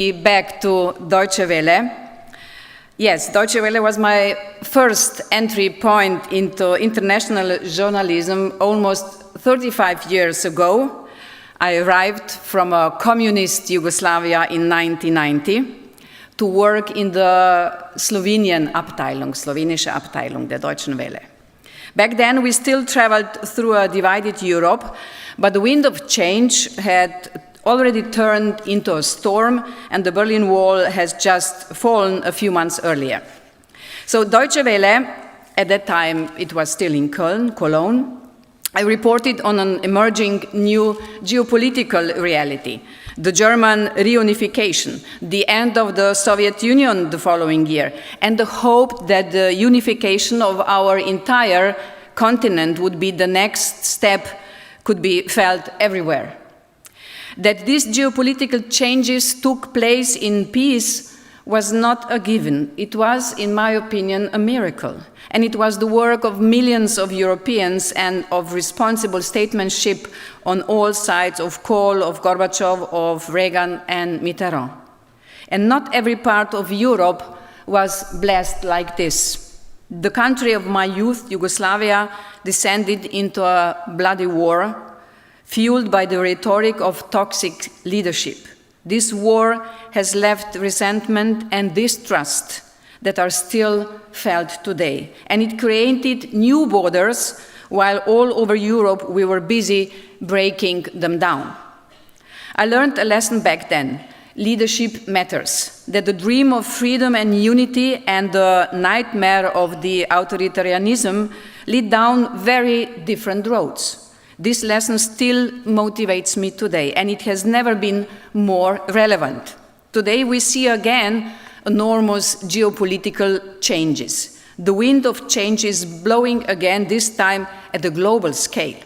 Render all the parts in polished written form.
Back to Deutsche Welle. Yes, Deutsche Welle was my first entry point into international journalism almost 35 years ago. I arrived from a communist Yugoslavia in 1990 to work in the Slovenian Abteilung, slowenische Abteilung der Deutschen Welle. Back then, we still traveled through a divided Europe, but the wind of change had already turned into a storm, and the Berlin Wall has just fallen a few months earlier. So Deutsche Welle, at that time it was still in Cologne, I reported on an emerging new geopolitical reality, the German reunification, the end of the Soviet Union the following year, and the hope that the unification of our entire continent would be the next step could be felt everywhere. That these geopolitical changes took place in peace was not a given. It was, in my opinion, a miracle. And it was the work of millions of Europeans and of responsible statesmanship on all sides of Kohl, of Gorbachev, of Reagan and Mitterrand. And not every part of Europe was blessed like this. The country of my youth, Yugoslavia, descended into a bloody war, fueled by the rhetoric of toxic leadership. This war has left resentment and distrust that are still felt today. And it created new borders, while all over Europe we were busy breaking them down. I learned a lesson back then. Leadership matters, that the dream of freedom and unity and the nightmare of the authoritarianism lead down very different roads. This lesson still motivates me today, and it has never been more relevant. Today we see again enormous geopolitical changes. The wind of change is blowing again, this time at a global scale.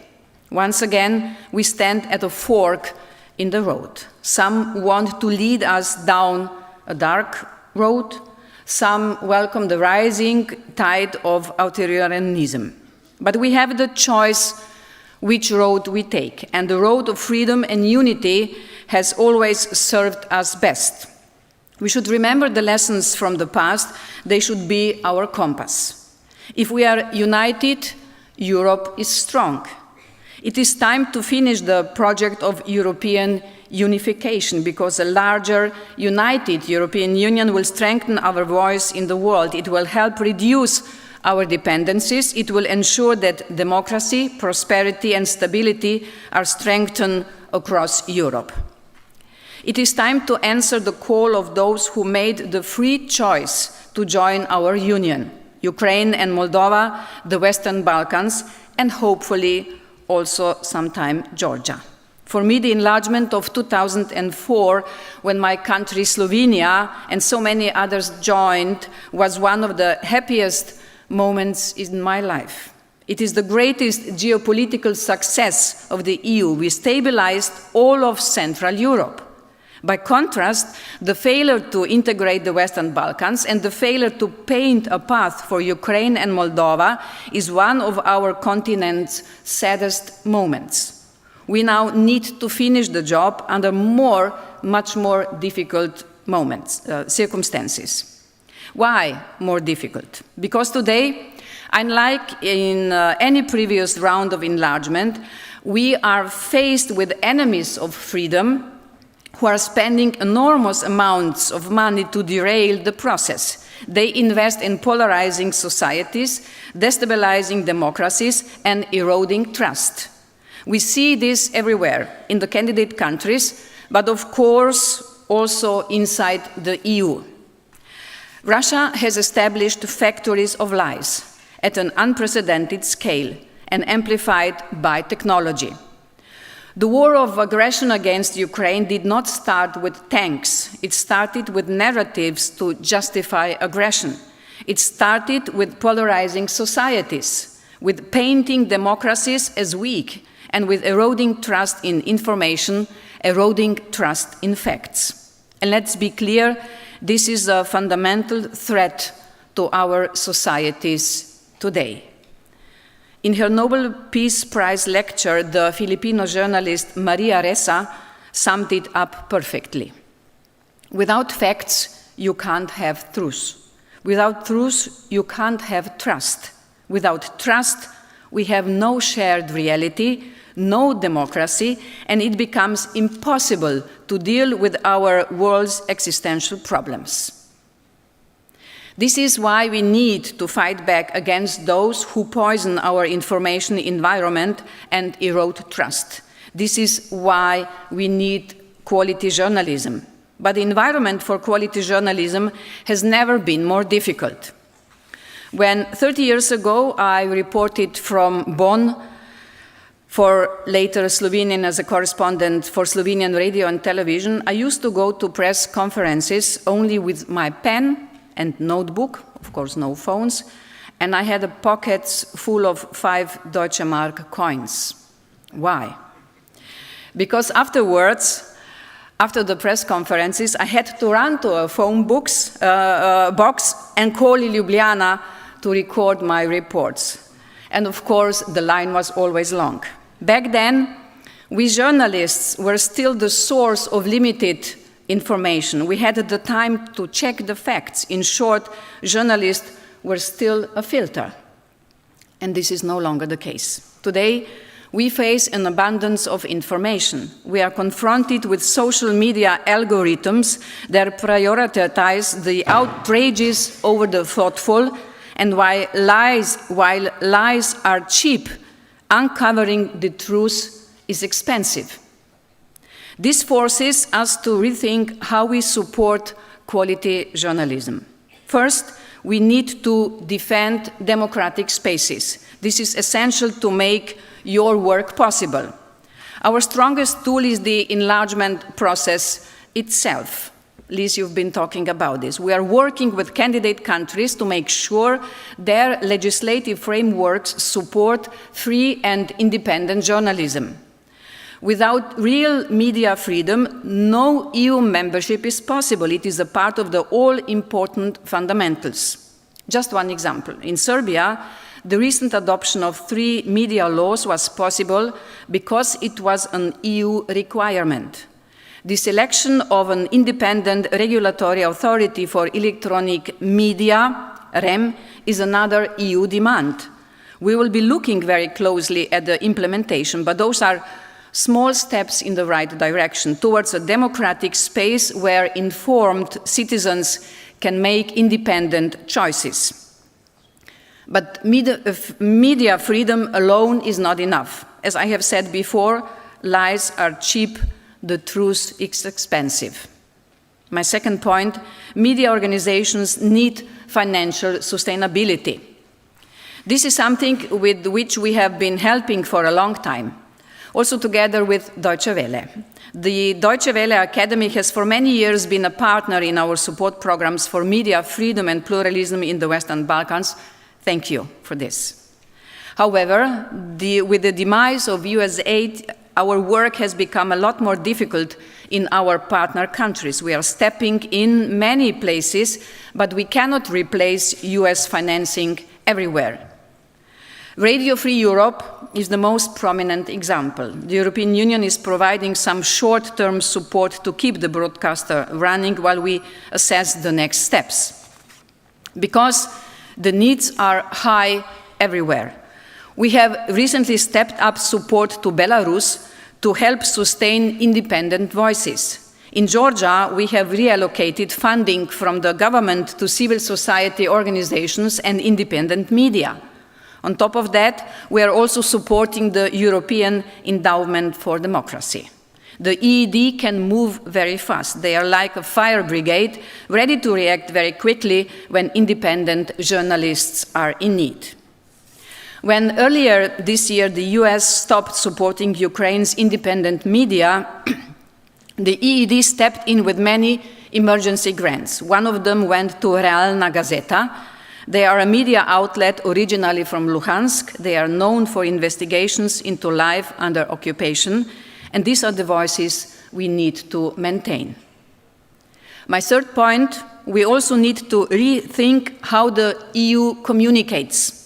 Once again, we stand at a fork in the road. Some want to lead us down a dark road. Some welcome the rising tide of authoritarianism. But we have the choice which road we take, and the road of freedom and unity has always served us best. We should remember the lessons from the past. They should be our compass. If we are united, Europe is strong. It is time to finish the project of European unification, because a larger, united European Union will strengthen our voice in the world. It will help reduce our dependencies. It will ensure that democracy, prosperity, and stability are strengthened across Europe. It is time to answer the call of those who made the free choice to join our union: Ukraine and Moldova, the Western Balkans, and hopefully also sometime Georgia. For me, the enlargement of 2004, when my country, Slovenia, and so many others joined, was one of the happiest moments in my life. It is the greatest geopolitical success of the EU. We stabilized all of Central Europe. By contrast, the failure to integrate the Western Balkans and the failure to paint a path for Ukraine and Moldova is one of our continent's saddest moments. We now need to finish the job under much more difficult circumstances. Why more difficult? Because today, unlike in any previous round of enlargement, we are faced with enemies of freedom who are spending enormous amounts of money to derail the process. They invest in polarizing societies, destabilizing democracies, and eroding trust. We see this everywhere, in the candidate countries, but of course also inside the EU. Russia has established factories of lies at an unprecedented scale and amplified by technology. The war of aggression against Ukraine did not start with tanks. It started with narratives to justify aggression. It started with polarizing societies, with painting democracies as weak, and with eroding trust in information, eroding trust in facts. And let's be clear, this is a fundamental threat to our societies today. In her Nobel Peace Prize lecture, the Filipino journalist Maria Ressa summed it up perfectly. Without facts, you can't have truth. Without truth, you can't have trust. Without trust, we have no shared reality, no democracy, and it becomes impossible to deal with our world's existential problems. This is why we need to fight back against those who poison our information environment and erode trust. This is why we need quality journalism. But the environment for quality journalism has never been more difficult. When 30 years ago I reported from Bonn, for later Slovenian as a correspondent for Slovenian radio and television, I used to go to press conferences only with my pen and notebook, of course no phones, and I had pockets full of 5 Deutsche Mark coins. Why? Because afterwards, after the press conferences, I had to run to a phone box and call Ljubljana to record my reports. And of course, the line was always long. Back then, we journalists were still the source of limited information. We had the time to check the facts. In short, journalists were still a filter. And this is no longer the case. Today, we face an abundance of information. We are confronted with social media algorithms that prioritize the outrageous over the thoughtful, and while lies are cheap, uncovering the truth is expensive. This forces us to rethink how we support quality journalism. First, we need to defend democratic spaces. This is essential to make your work possible. Our strongest tool is the enlargement process itself. Liz, you've been talking about this. We are working with candidate countries to make sure their legislative frameworks support free and independent journalism. Without real media freedom, no EU membership is possible. It is a part of the all-important fundamentals. Just one example. In Serbia, the recent adoption of 3 media laws was possible because it was an EU requirement. The selection of an independent regulatory authority for electronic media, REM, is another EU demand. We will be looking very closely at the implementation, but those are small steps in the right direction towards a democratic space where informed citizens can make independent choices. But media freedom alone is not enough. As I have said before, lies are cheap, the truth is expensive. My second point, media organizations need financial sustainability. This is something with which we have been helping for a long time, also together with Deutsche Welle. The Deutsche Welle Academy has for many years been a partner in our support programs for media freedom and pluralism in the Western Balkans. Thank you for this. However, with the demise of US aid, our work has become a lot more difficult in our partner countries. We are stepping in many places, but we cannot replace US financing everywhere. Radio Free Europe is the most prominent example. The European Union is providing some short-term support to keep the broadcaster running while we assess the next steps. Because the needs are high everywhere. We have recently stepped up support to Belarus to help sustain independent voices. In Georgia, we have reallocated funding from the government to civil society organizations and independent media. On top of that, we are also supporting the European Endowment for Democracy. The EED can move very fast. They are like a fire brigade, ready to react very quickly when independent journalists are in need. When earlier this year the US stopped supporting Ukraine's independent media, the EED stepped in with many emergency grants. One of them went to Realna Gazeta. They are a media outlet originally from Luhansk. They are known for investigations into life under occupation, and these are the voices we need to maintain. My third point, we also need to rethink how the EU communicates.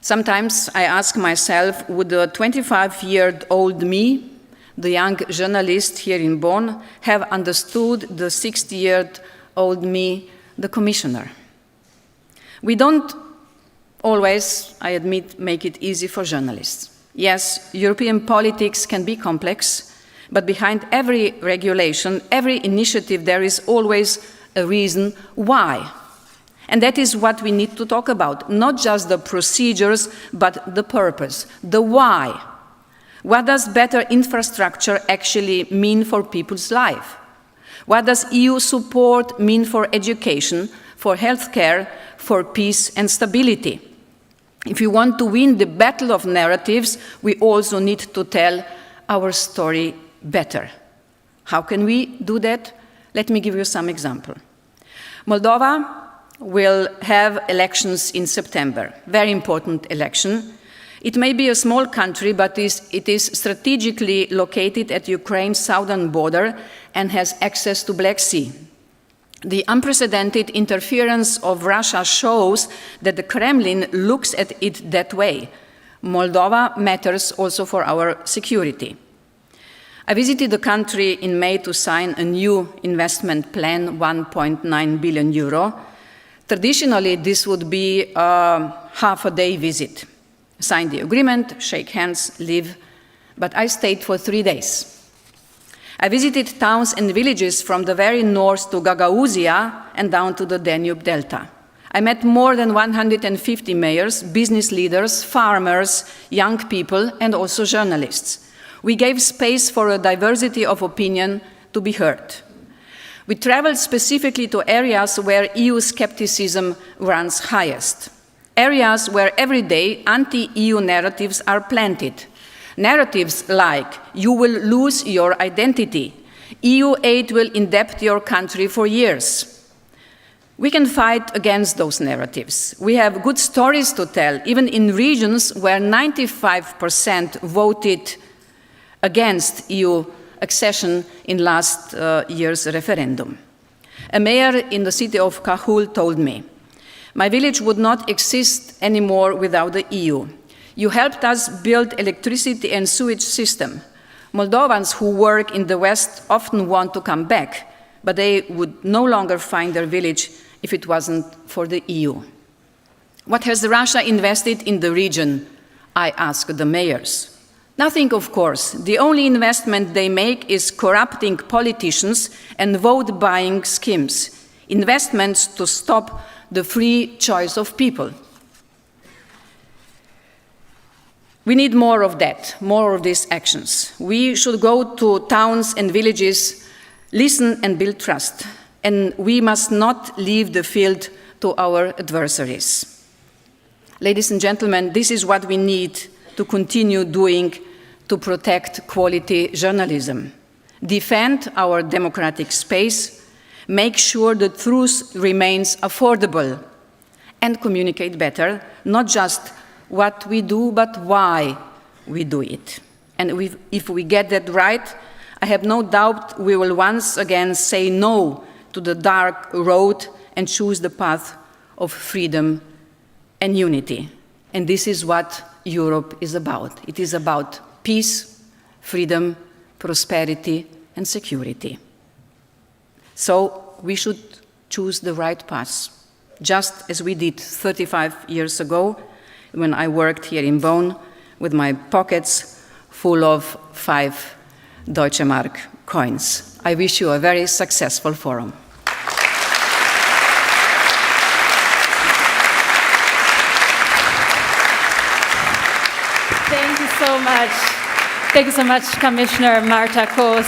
Sometimes I ask myself, would a 25-year-old me the young journalist here in Bonn, have understood the 60-year-old me, the commissioner. We don't always, I admit, make it easy for journalists. Yes, European politics can be complex, but behind every regulation, every initiative, there is always a reason why. And that is what we need to talk about, not just the procedures, but the purpose, the why. What does better infrastructure actually mean for people's life? What does EU support mean for education, for healthcare, for peace and stability? If we want to win the battle of narratives, we also need to tell our story better. How can we do that? Let me give you some example. Moldova will have elections in September, very important election. It may be a small country, but it is strategically located at Ukraine's southern border and has access to Black Sea. The unprecedented interference of Russia shows that the Kremlin looks at it that way. Moldova matters also for our security. I visited the country in May to sign a new investment plan, 1.9 billion euro. Traditionally, this would be a half-a-day visit. Sign the agreement, shake hands, leave, but I stayed for 3 days. I visited towns and villages from the very north to Gagauzia and down to the Danube Delta. I met more than 150 mayors, business leaders, farmers, young people, and also journalists. We gave space for a diversity of opinion to be heard. We traveled specifically to areas where EU skepticism runs highest, areas where every day anti-EU narratives are planted. Narratives like, you will lose your identity, EU aid will indebt your country for years. We can fight against those narratives. We have good stories to tell, even in regions where 95% voted against EU accession in last year's referendum. A mayor in the city of Cahul told me, my village would not exist anymore without the EU. You helped us build electricity and sewage system. Moldovans who work in the West often want to come back, but they would no longer find their village if it wasn't for the EU. What has Russia invested in the region? I asked the mayors. Nothing, of course. The only investment they make is corrupting politicians and vote-buying schemes, investments to stop the free choice of people. We need more of that, more of these actions. We should go to towns and villages, listen and build trust, and we must not leave the field to our adversaries. Ladies and gentlemen, this is what we need to continue doing to protect quality journalism. Defend our democratic space, make sure the truth remains affordable, and communicate better, not just what we do, but why we do it. And if we get that right, I have no doubt we will once again say no to the dark road and choose the path of freedom and unity. And this is what Europe is about. It is about peace, freedom, prosperity, and security. So we should choose the right path, just as we did 35 years ago when I worked here in Bonn with my pockets full of 5 Deutsche Mark coins. I wish you a very successful forum. Thank you so much. Thank you so much, Commissioner Marta Kos,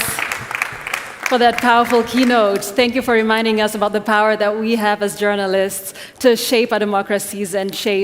for that powerful keynote. Thank you for reminding us about the power that we have as journalists to shape our democracies and shape